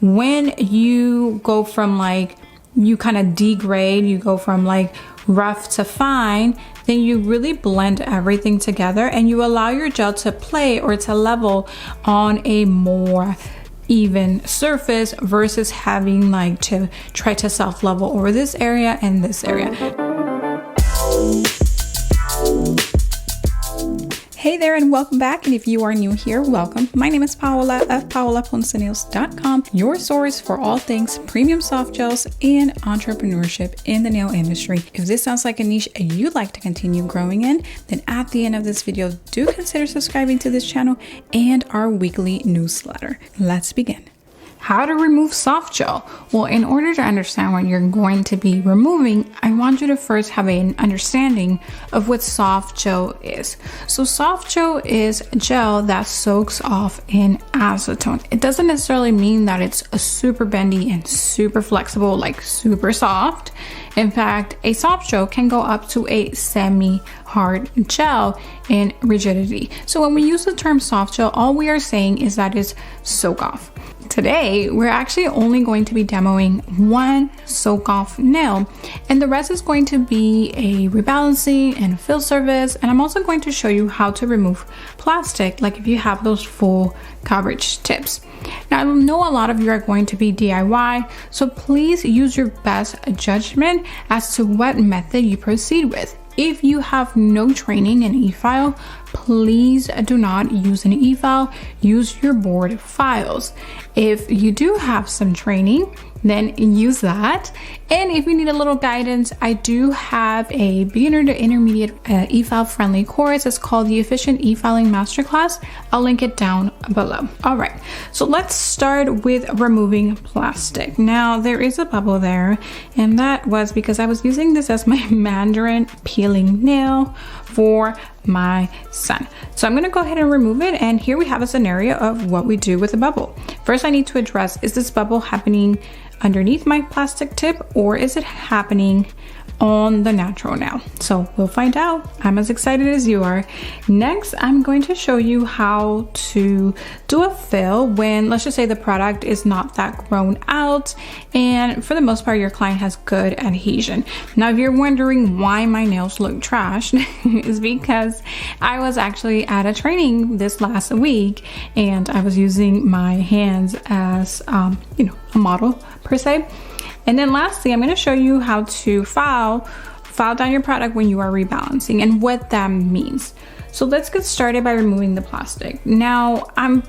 when you go from like, you kind of degrade, you go from like rough to fine, then you really blend everything together and you allow your gel to play or to level on a more even surface versus having like to try to self level over this area and this area. Hey there and welcome back, and if you are new here, welcome. My name is Paola of paolaponcenails.com, your source for all things premium soft gels and entrepreneurship in the nail industry. If this sounds like a niche you'd like to continue growing in, then at the end of this video, do consider subscribing to this channel and our weekly newsletter. Let's begin. How to remove soft gel? Well, in order to understand what you're going to be removing, I want you to first have an understanding of what soft gel is. So soft gel is gel that soaks off in acetone. It doesn't necessarily mean that it's a super bendy and super flexible, like super soft. In fact, a soft gel can go up to a semi-hard gel in rigidity. So when we use the term soft gel, all we are saying is that it's soak off. Today, we're actually only going to be demoing one soak off nail, and the rest is going to be a rebalancing and a fill service. And I'm also going to show you how to remove plastic, like if you have those full coverage tips. Now, I know a lot of you are going to be DIY, so please use your best judgment as to what method you proceed with. If you have no training in Efile, please do not use an Efile, use your board files. If you do have some training, then use that. And if you need a little guidance, I do have a beginner to intermediate Efile friendly course. It's called the Efficient E-Filing Masterclass. I'll link it down below. All right, so let's start with removing plastic. Now there is a bubble there, and that was because I was using this as my Mandarin peeling nail for my son. So I'm gonna go ahead and remove it, and here we have a scenario of what we do with a bubble. First, I need to address, is this bubble happening underneath my plastic tip or is it happening on the natural nail? So we'll find out. I'm as excited as you are. Next, I'm going to show you how to do a fill when, let's just say, the product is not that grown out and for the most part your client has good adhesion. Now, if you're wondering why my nails look trashed, is because I was actually at a training this last week and I was using my hands as a model per se. And then lastly, I'm going to show you how to file down your product when you are rebalancing and what that means. So let's get started by removing the plastic. Now, I'm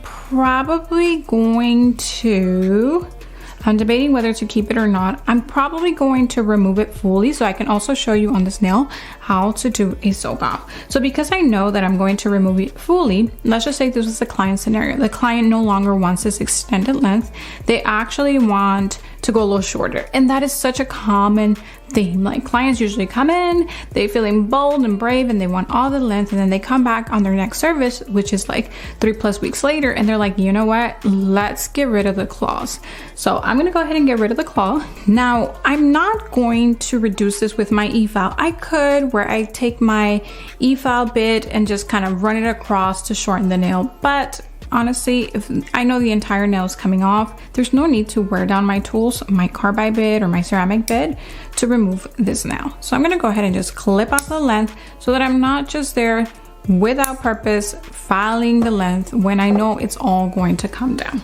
debating whether to keep it or not. I'm probably going to remove it fully so I can also show you on this nail how to do a soak off. So because I know that I'm going to remove it fully, let's just say this was the client scenario. The client no longer wants this extended length. They actually want to go a little shorter. And that is such a common thing. Like, clients usually come in, they feeling bold and brave and they want all the length, and then they come back on their next service, which is like 3+ weeks later, and they're like, you know what, let's get rid of the claws. So I'm gonna go ahead and get rid of the claw. Now, I'm not going to reduce this with my E-file. I could, where I take my E-file bit and just kind of run it across to shorten the nail, but honestly, if I know the entire nail is coming off, there's no need to wear down my tools, my carbide bit or my ceramic bit, to remove this nail. So I'm gonna go ahead and just clip off the length so that I'm not just there without purpose filing the length when I know it's all going to come down.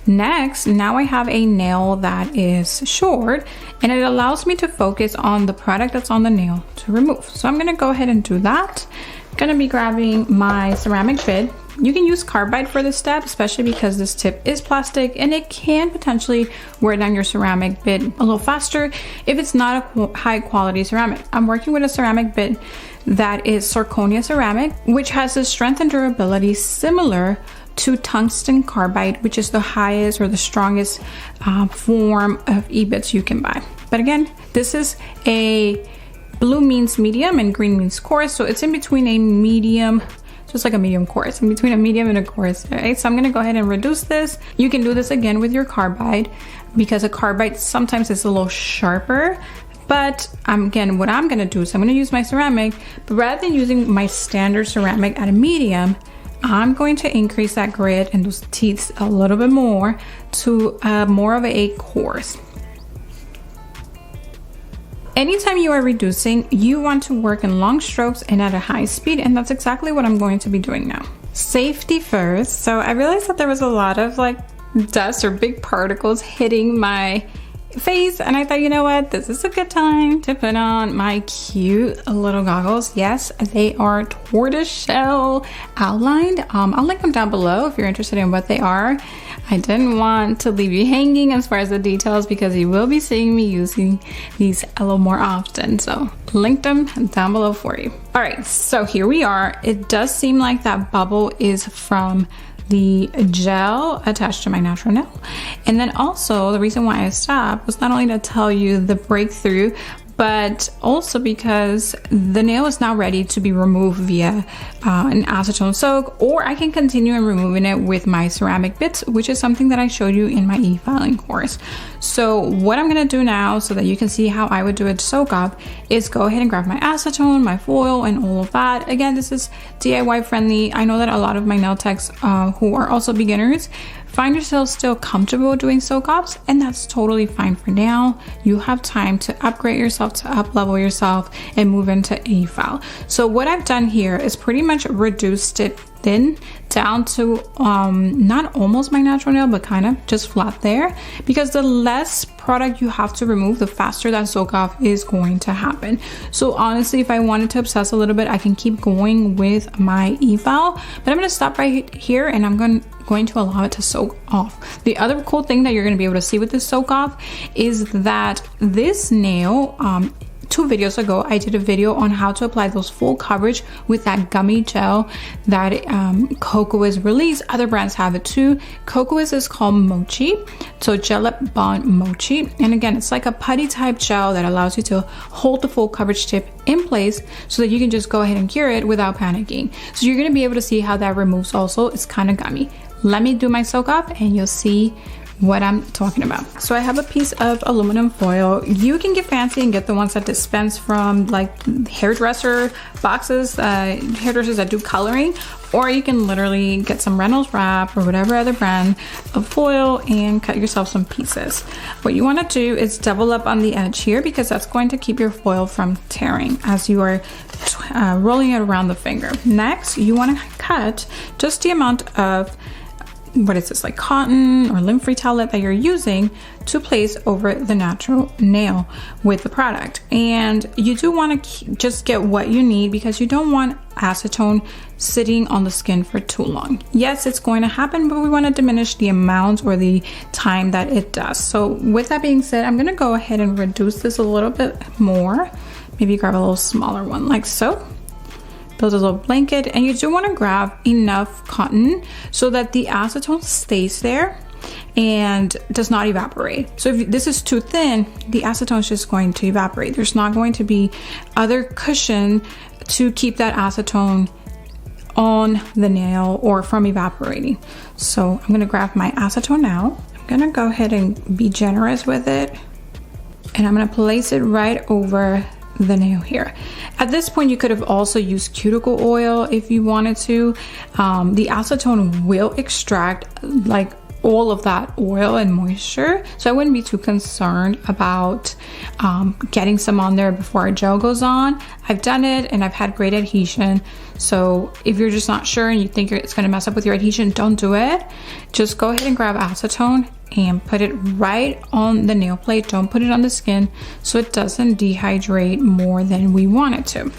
Next, now I have a nail that is short and it allows me to focus on the product that's on the nail to remove. So I'm gonna go ahead and do that. I'm gonna be grabbing my ceramic bit. You can use carbide for this step, especially because this tip is plastic and it can potentially wear down your ceramic bit a little faster if it's not a high quality ceramic. I'm working with a ceramic bit that is zirconia ceramic, which has the strength and durability similar to tungsten carbide, which is the highest or the strongest form of e-bits you can buy. But again, this is a blue means medium and green means coarse, so it's in between a medium, just like a medium coarse, in between a medium and a coarse. All right, so I'm gonna go ahead and reduce this. You can do this again with your carbide because a carbide sometimes is a little sharper. But again, what I'm gonna do is I'm gonna use my ceramic, but rather than using my standard ceramic at a medium, I'm going to increase that grit and those teeth a little bit more to more of a coarse. Anytime you are reducing, you want to work in long strokes and at a high speed, and that's exactly what I'm going to be doing now. Safety first. So I realized that there was a lot of like dust or big particles hitting my face, and I thought, you know what, this is a good time to put on my cute little goggles. Yes, they are tortoiseshell outlined. I'll link them down below if you're interested in what they are. I didn't want to leave you hanging as far as the details because you will be seeing me using these a little more often, so linked them down below for you. All right, so here we are. It does seem like that bubble is from the gel attached to my natural nail. And then also the reason why I stopped was not only to tell you the breakthrough, but also because the nail is now ready to be removed via an acetone soak, or I can continue in removing it with my ceramic bits, which is something that I showed you in my e-filing course. So what I'm gonna do now, so that you can see how I would do a soak off, is go ahead and grab my acetone, my foil, and all of that. Again, this is DIY friendly. I know that a lot of my nail techs who are also beginners find yourself still comfortable doing soak offs, and that's totally fine for now. You have time to upgrade yourself, to up level yourself, and move into e-file. So what I've done here is pretty much reduced it thin down to not almost my natural nail, but kind of just flat there, because the less product you have to remove, the faster that soak off is going to happen. So honestly, if I wanted to obsess a little bit, I can keep going with my e-file, but I'm going to stop right here, and I'm going to allow it to soak off. The other cool thing that you're going to be able to see with this soak off is that this nail, 2 videos ago, I did a video on how to apply those full coverage with that gummy gel that Cocoas released. Other brands have it too. Cocoas is called Mochi, so Gel Up Bond Mochi. And again, it's like a putty type gel that allows you to hold the full coverage tip in place so that you can just go ahead and cure it without panicking. So you're going to be able to see how that removes also. It's kind of gummy. Let me do my soak off and you'll see what I'm talking about. So I have a piece of aluminum foil. You can get fancy and get the ones that dispense from like hairdresser boxes, hairdressers that do coloring, or you can literally get some Reynolds wrap or whatever other brand of foil and cut yourself some pieces. What you want to do is double up on the edge here, because that's going to keep your foil from tearing as you are rolling it around the finger. Next, you want to cut just the amount of, what is this, like cotton or lint-free towelette that you're using to place over the natural nail with the product. And you do want to just get what you need, because you don't want acetone sitting on the skin for too long. Yes, it's going to happen, but we want to diminish the amount or the time that it does. So with that being said, I'm going to go ahead and reduce this a little bit more. Maybe grab a little smaller one like so. Build a little blanket, and you do want to grab enough cotton so that the acetone stays there and does not evaporate. So if this is too thin, the acetone is just going to evaporate. There's not going to be other cushion to keep that acetone on the nail or from evaporating. So I'm going to grab my acetone now. I'm going to go ahead and be generous with it, and I'm going to place it right over the nail here. At this point, you could have also used cuticle oil if you wanted to. The acetone will extract like all of that oil and moisture, so I wouldn't be too concerned about getting some on there before our gel goes on. I've done it and I've had great adhesion, so if you're just not sure and you think it's going to mess up with your adhesion, don't do it. Just go ahead and grab acetone and put it right on the nail plate. Don't put it on the skin so it doesn't dehydrate more than we want it to.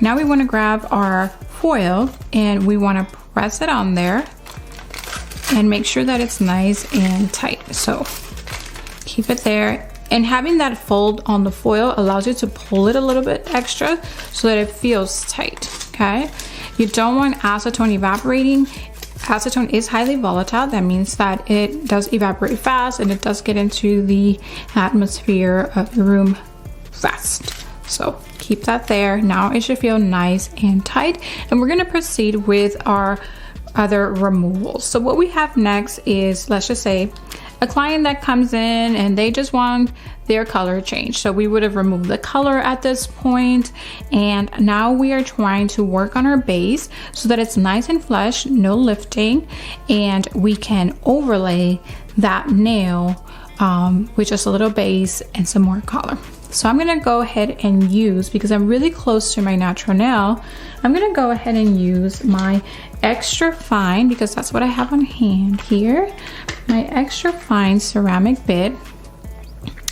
Now we want to grab our foil and we want to press it on there and make sure that it's nice and tight. So keep it there, and having that fold on the foil allows you to pull it a little bit extra so that it feels tight. Okay, you don't want acetone evaporating. Acetone is highly volatile. That means that it does evaporate fast and it does get into the atmosphere of the room fast. So keep that there. Now it should feel nice and tight, and we're going to proceed with our other removals. So what we have next is, let's just say, a client that comes in and they just want their color change. So we would have removed the color at this point, and now we are trying to work on our base so that it's nice and flush, no lifting, and we can overlay that nail with just a little base and some more color. So I'm gonna go ahead and use, because I'm really close to my natural nail, I'm gonna go ahead and use my extra fine, because that's what I have on hand here, my extra fine ceramic bit.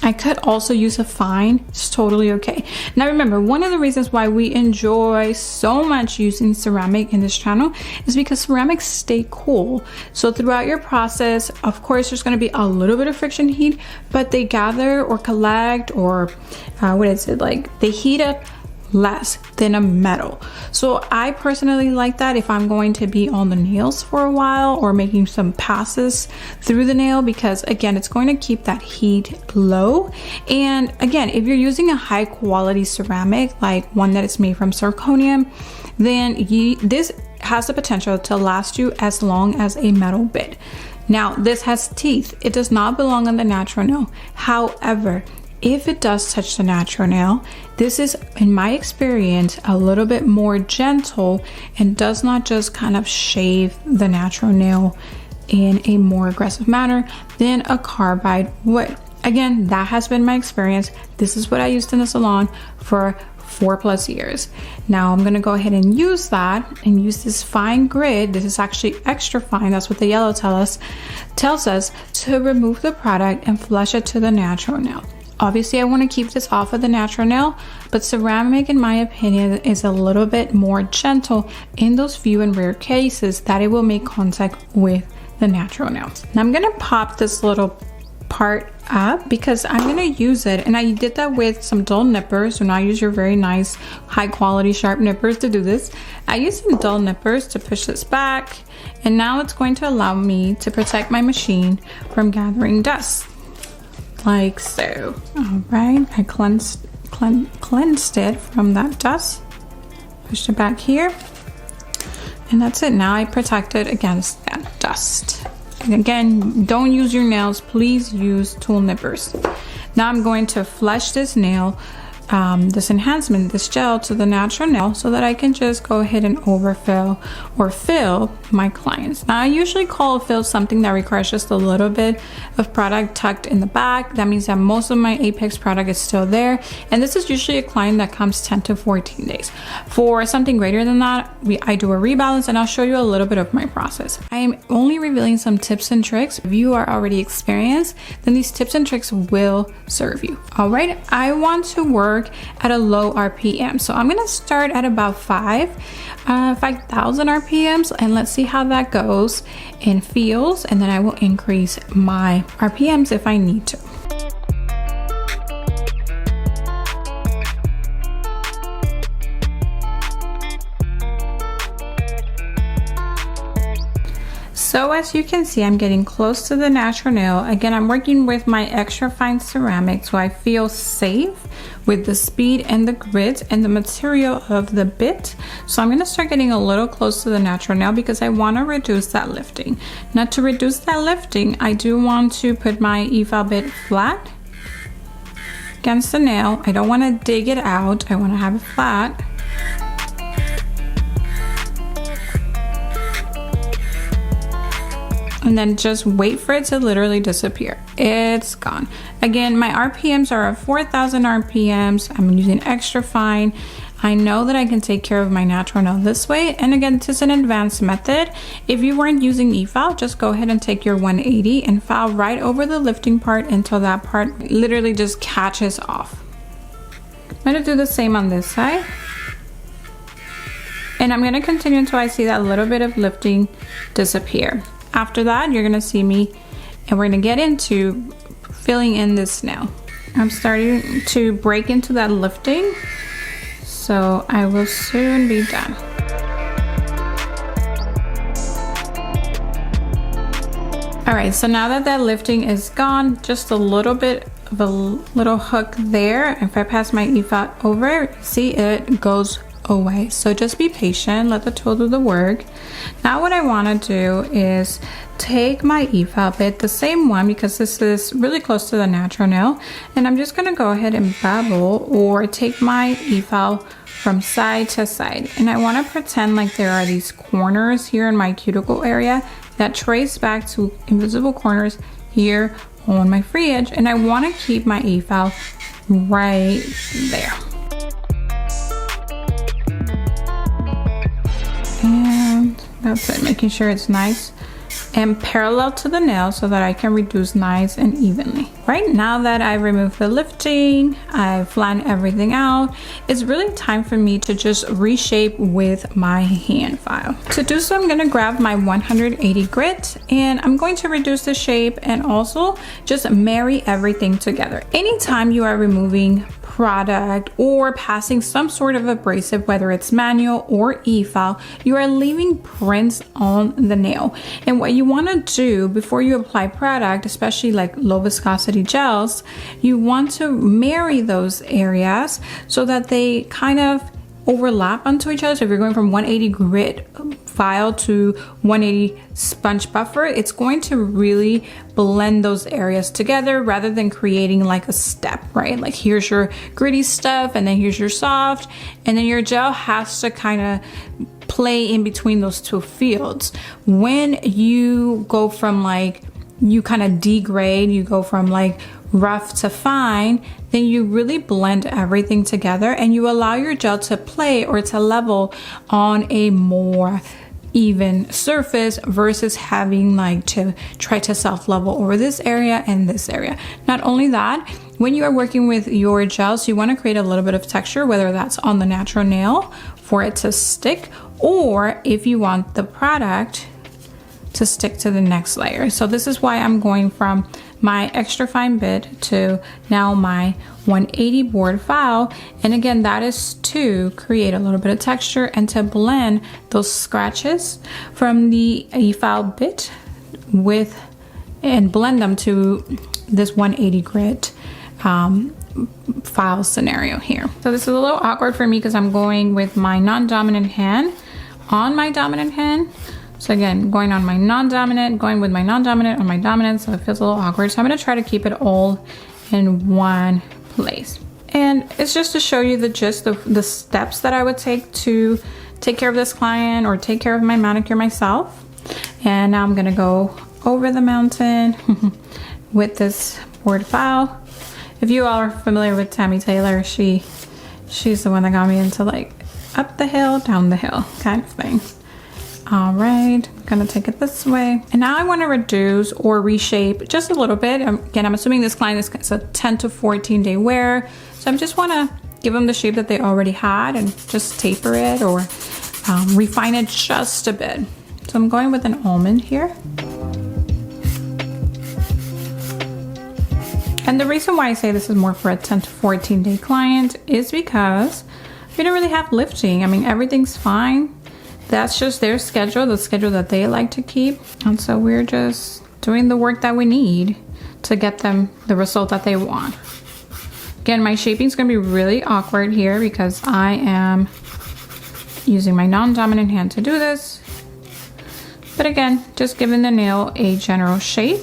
I could also use a fine, it's totally okay. Now remember, one of the reasons why we enjoy so much using ceramic in this channel is because ceramics stay cool. So throughout your process, of course, there's gonna be a little bit of friction heat, but they gather or collect or they heat up less than a metal. So I personally like that if I'm going to be on the nails for a while or making some passes through the nail, because again, it's going to keep that heat low. And again, if you're using a high quality ceramic, like one that is made from zirconium, then this has the potential to last you as long as a metal bit. Now, this has teeth. It does not belong on the natural nail. However, if it does touch the natural nail, this is, in my experience, a little bit more gentle and does not just kind of shave the natural nail in a more aggressive manner than a carbide would. Again, that has been my experience. This is what I used in the salon for 4+ years. Now I'm gonna go ahead and use that and use this fine grit. This is actually extra fine. That's what the yellow tells us to remove the product and flush it to the natural nail. Obviously, I want to keep this off of the natural nail, but ceramic, in my opinion, is a little bit more gentle in those few and rare cases that it will make contact with the natural nails. Now I'm going to pop this little part up because I'm going to use it, and I did that with some dull nippers. Do not use your very nice, high quality, sharp nippers to do this. I used some dull nippers to push this back, and now it's going to allow me to protect my machine from gathering dust. Like so. All right, I cleansed it from that dust. Push it back here, and that's it. Now I protect it against that dust. And again, don't use your nails. Please use tool nippers. Now I'm going to flush this nail, this enhancement, this gel, to the natural nail so that I can just go ahead and overfill or fill my clients. Now I usually call fill something that requires just a little bit of product tucked in the back. That means that most of my Apex product is still there, and this is usually a client that comes 10 to 14 days. For something greater than that, I do a rebalance, and I'll show you a little bit of my process. I am only revealing some tips and tricks. If you are already experienced, then these tips and tricks will serve you. All right, I want to work at a low RPM, so I'm gonna start at about 5,000 RPMs, and let's see how that goes and feels, and then I will increase my RPMs if I need to. So as you can see, I'm getting close to the natural nail. Again, I'm working with my extra fine ceramic, so I feel safe with the speed and the grit and the material of the bit. So I'm gonna start getting a little close to the natural nail because I wanna reduce that lifting. Now to reduce that lifting, I do want to put my Efile bit flat against the nail. I don't wanna dig it out, I wanna have it flat. And then just wait for it to literally disappear. It's gone. Again, my RPMs are at 4,000 RPMs. I'm using extra fine. I know that I can take care of my natural nail this way. And again, this is an advanced method. If you weren't using Efile, just go ahead and take your 180 and file right over the lifting part until that part literally just catches off. I'm gonna do the same on this side. And I'm gonna continue until I see that little bit of lifting disappear. After that, you're gonna see me, and we're gonna get into filling in this nail. I'm starting to break into that lifting, so I will soon be done. All right, so now that lifting is gone, just a little bit of a little hook there. If I pass my Efile over, see it goes away. So just be patient, let the tool do the work. Now what I want to do is take my Efile bit, the same one because this is really close to the natural nail, and I'm just going to go ahead and bevel or take my Efile from side to side, and I want to pretend like there are these corners here in my cuticle area that trace back to invisible corners here on my free edge, and I want to keep my Efile right there. And that's it, making sure it's nice and parallel to the nail so that I can reduce nice and evenly. Right now that I've removed the lifting, I've flattened everything out, it's really time for me to just reshape with my hand file. To do so, I'm gonna grab my 180 grit and I'm going to reduce the shape and also just marry everything together. Anytime you are removing product or passing some sort of abrasive, whether it's manual or e-file, you are leaving prints on the nail. And what you want to do before you apply product, especially like low viscosity gels, you want to marry those areas so that they kind of overlap onto each other. So if you're going from 180 grit file to 180 sponge buffer, it's going to really blend those areas together rather than creating like a step, right? Like here's your gritty stuff and then here's your soft, and then your gel has to kind of play in between those two fields. When you go from like, you kind of degrade, you go from like rough to fine, then you really blend everything together and you allow your gel to play or to level on a more even surface versus having like to try to self level over this area and this area. Not only that, when you are working with your gels, you want to create a little bit of texture, whether that's on the natural nail for it to stick, or if you want the product to stick to the next layer. So this is why I'm going from my extra fine bit to now my 180 board file. And again, that is to create a little bit of texture and to blend those scratches from the e-file bit with and blend them to this 180 grit file scenario here. So this is a little awkward for me because I'm going with my non-dominant hand on my dominant hand. So again, going on my non-dominant, going with my non-dominant on my dominant, so it feels a little awkward. So I'm gonna try to keep it all in one place. And it's just to show you the gist of the steps that I would take to take care of this client or take care of my manicure myself. And now I'm gonna go over the mountain with this board file. If you all are familiar with Tammy Taylor, she's the one that got me into like up the hill, down the hill kind of thing. All right, I'm gonna take it this way. And now I wanna reduce or reshape just a little bit. Again, I'm assuming this client is a 10 to 14 day wear. So I just wanna give them the shape that they already had and just taper it or refine it just a bit. So I'm going with an almond here. And the reason why I say this is more for a 10 to 14 day client is because we don't really have lifting. I mean, everything's fine. That's just their schedule, the schedule that they like to keep. And so we're just doing the work that we need to get them the result that they want. Again, my shaping is going to be really awkward here because I am using my non-dominant hand to do this. But again, just giving the nail a general shape.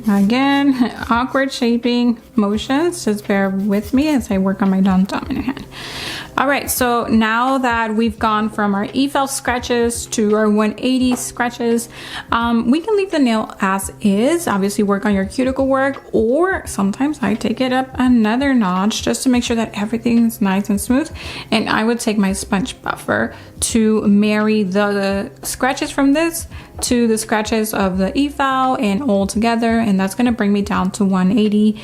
Again, awkward shaping motions, just bear with me as I work on my non-dominant hand. All right, so now that we've gone from our e-file scratches to our 180 scratches, we can leave the nail as is, obviously work on your cuticle work, or sometimes I take it up another notch just to make sure that everything's nice and smooth. And I would take my sponge buffer to marry the scratches from this to the scratches of the e-file and all together, and that's gonna bring me down to 180,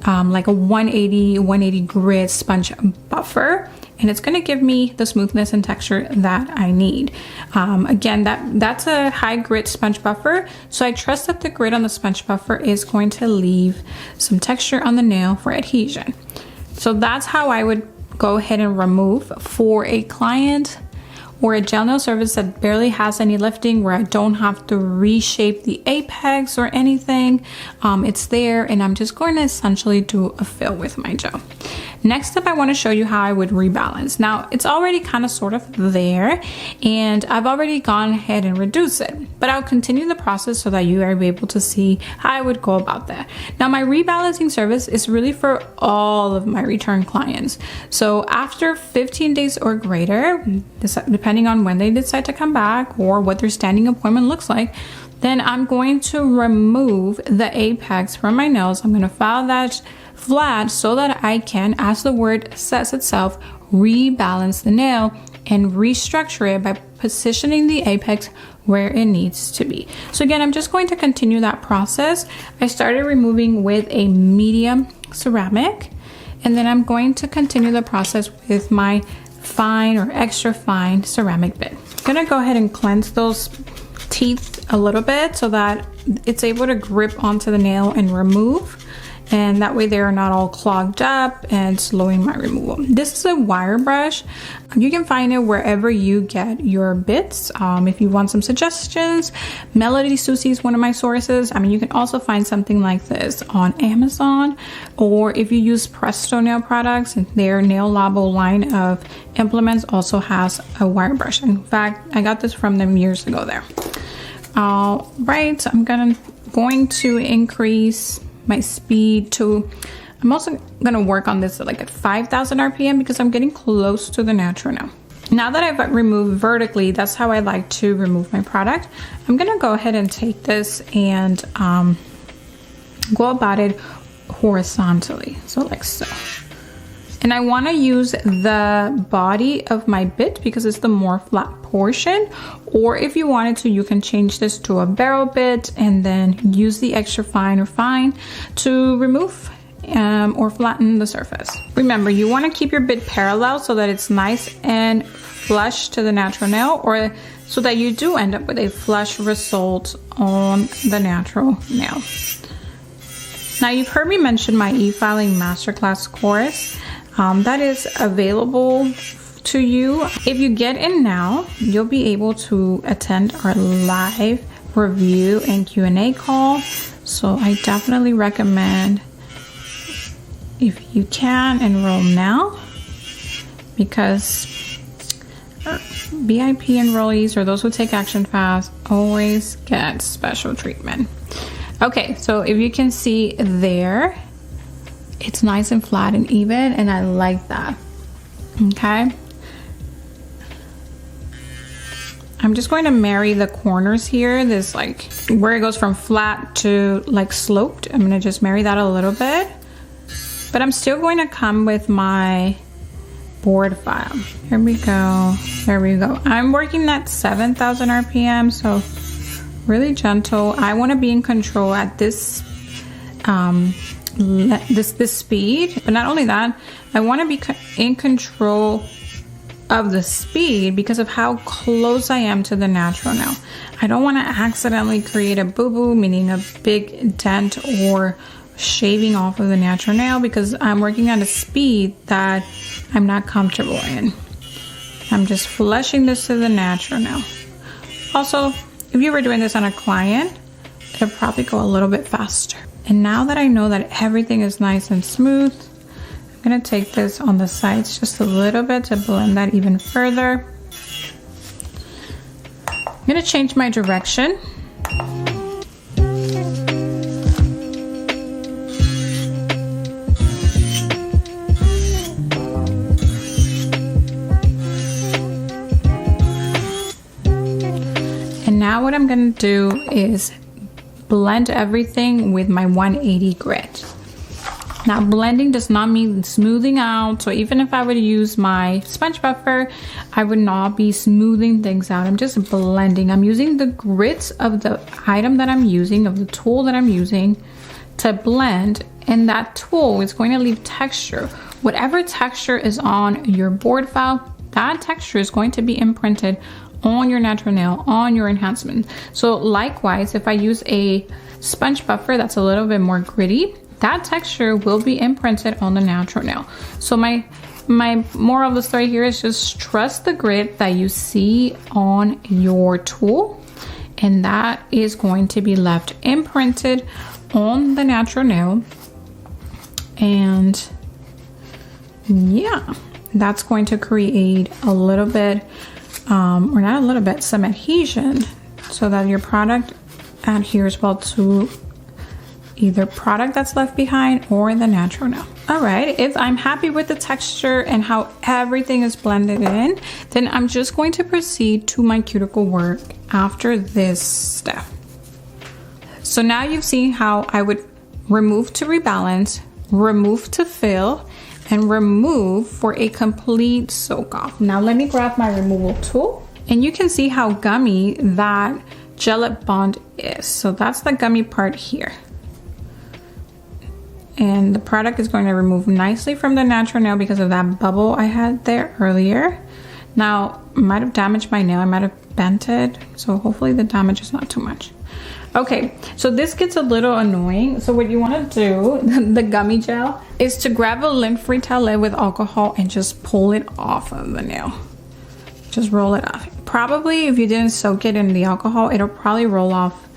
like a 180 grit sponge buffer. And it's going to give me the smoothness and texture that I need. Again, that's a high grit sponge buffer. So I trust that the grit on the sponge buffer is going to leave some texture on the nail for or a gel nail surface that barely has any lifting, where I don't have to reshape the apex or anything. It's there, and I'm just going to essentially do a fill with my gel. Next up, I want to show you how I would rebalance. Now, it's already kind of sort of there, and I've already gone ahead and reduced it, but I'll continue the process so that you are able to see how I would go about that. Now, my rebalancing service is really for all of my return clients. So after 15 days or greater, depending on when they decide to come back or what their standing appointment looks like, then I'm going to remove the apex from my nails. I'm going to file that flat so that I can, as the word says itself, rebalance the nail and restructure it by positioning the apex where it needs to be. So again, I'm just going to continue that process. I started removing with a medium ceramic, and then I'm going to continue the process with my fine or extra fine ceramic bit. I'm gonna go ahead and cleanse those teeth a little bit so that it's able to grip onto the nail and remove, and that way they're not all clogged up and slowing my removal. This is a wire brush. You can find it wherever you get your bits. If you want some suggestions, Melody Susie is one of my sources. I mean, you can also find something like this on Amazon, or if you use Presto nail products, their Nail Labo line of implements also has a wire brush. In fact, I got this from them years ago there. All right, I'm going to increase my speed to, I'm also gonna work on this at 5,000 RPM because I'm getting close to the natural now. Now that I've removed vertically, that's how I like to remove my product. I'm gonna go ahead and take this and go about it horizontally, so like so. And I want to use the body of my bit because it's the more flat portion, or if you wanted to, you can change this to a barrel bit and then use the extra fine or fine to remove or flatten the surface. Remember, you want to keep your bit parallel so that it's nice and flush to the natural nail, or so that you do end up with a flush result on the natural nail. Now, you've heard me mention my e-filing masterclass course. That is available to you. If you get in now, you'll be able to attend our live review and Q&A call. So I definitely recommend, if you can, enroll now, because VIP enrollees or those who take action fast always get special treatment. Okay, so if you can see there, it's nice and flat and even, and I like that. Okay, I'm just going to marry the corners here, this like where it goes from flat to like sloped. I'm gonna just marry that a little bit, but I'm still going to come with my board file. Here we go, there we go. I'm working at 7,000 RPM, so really gentle. I want to be in control at this this speed, but not only that, I want to be in control of the speed because of how close I am to the natural nail. I don't want to accidentally create a boo-boo, meaning a big dent or shaving off of the natural nail, because I'm working at a speed that I'm not comfortable in. I'm just flushing this to the natural nail. Also, if you were doing this on a client, it'll probably go a little bit faster. And now that I know that everything is nice and smooth, I'm gonna take this on the sides just a little bit to blend that even further. I'm gonna change my direction. And now what I'm gonna do is blend everything with my 180 grit. Now, blending does not mean smoothing out, so even if I would use my sponge buffer, I would not be smoothing things out. I'm just blending. I'm using the grits of the item that I'm using, of the tool that I'm using to blend, and that tool is going to leave texture. Whatever texture is on your board file, that texture is going to be imprinted on your natural nail, on your enhancement. So likewise, if I use a sponge buffer that's a little bit more gritty, that texture will be imprinted on the natural nail. So my my moral of the story here is just trust the grit that you see on your tool, and that is going to be left imprinted on the natural nail. And yeah, that's going to create a little bit, or not a little bit, some adhesion, so that your product adheres well to either product that's left behind or the natural nail. All right, if I'm happy with the texture and how everything is blended in, then I'm just going to proceed to my cuticle work after this step. So now you've seen how I would remove to rebalance, remove to fill, and remove for a complete soak off. Now let me grab my removal tool, and you can see how gummy that gel-lip bond is. So that's the gummy part here. And the product is going to remove nicely from the natural nail because of that bubble I had there earlier. Now, I might have damaged my nail, I might have bent it, so hopefully the damage is not too much. Okay, so this gets a little annoying. So what you want to do, the gummy gel, is to grab a lint-free towelette with alcohol and just pull it off of the nail. Just roll it off. Probably if you didn't soak it in the alcohol, it'll probably roll off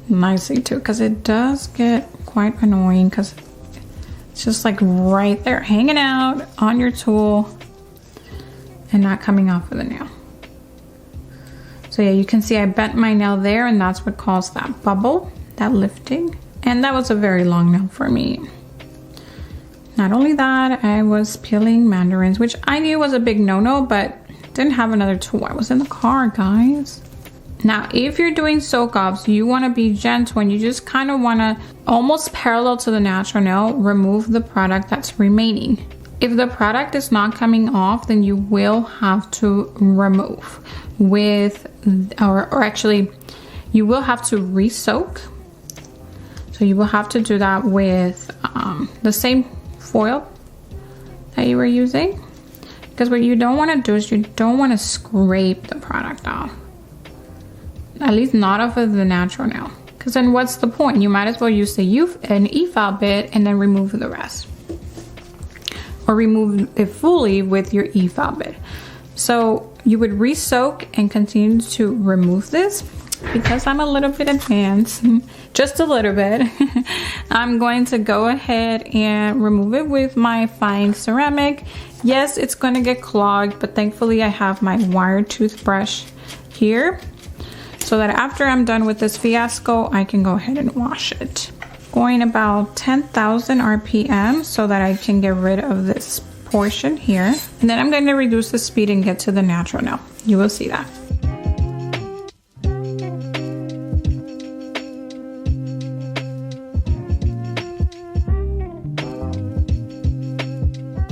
nicely too, because it does get quite annoying because it's just like right there hanging out on your tool and not coming off of the nail. So yeah, you can see I bent my nail there, and that's what caused that bubble, that lifting. And that was a very long nail for me. Not only that, I was peeling mandarins, which I knew was a big no-no, but didn't have another tool. I was in the car, guys. Now, if you're doing soak-offs, you want to be gentle, and you just kind of want to, almost parallel to the natural nail, remove the product that's remaining. If the product is not coming off, then you will have to remove with, or actually, you will have to re-soak. So you will have to do that with the same foil that you were using. Because what you don't want to do is you don't want to scrape the product off. At least not off of the natural nail. Because then what's the point? You might as well use an Efile bit and then remove the rest. Or remove it fully with your Efile bit. So you would re-soak and continue to remove this. Because I'm a little bit advanced, just a little bit, I'm going to go ahead and remove it with my fine ceramic. Yes, it's going to get clogged, but thankfully I have my wire toothbrush here, so that after I'm done with this fiasco, I can go ahead and wash it. Going about 10,000 RPM so that I can get rid of this portion here. And then I'm going to reduce the speed and get to the natural nail. You will see that.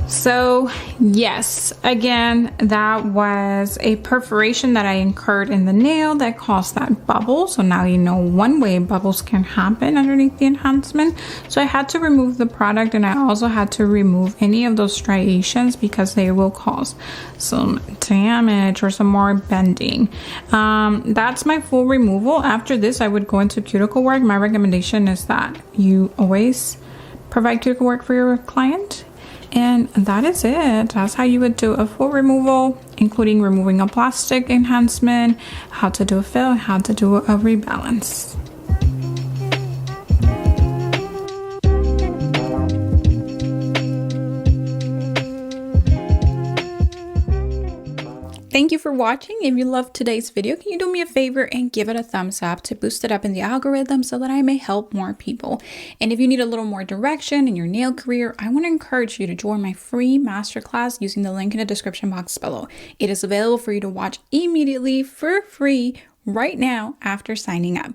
So yes, again, that was a perforation that I incurred in the nail that caused that bubble. So now you know one way bubbles can happen underneath the enhancement. So I had to remove the product, and I also had to remove any of those striations because they will cause some damage or some more bending. That's my full removal. After this, I would go into cuticle work. My recommendation is that you always provide cuticle work for your client. And that is it. That's how you would do a full removal, including removing a plastic enhancement, how to do a fill, how to do a rebalance. Thank you for watching. If you loved today's video, can you do me a favor and give it a thumbs up to boost it up in the algorithm so that I may help more people? And if you need a little more direction in your nail career, I want to encourage you to join my free masterclass using the link in the description box below. It is available for you to watch immediately for free right now after signing up.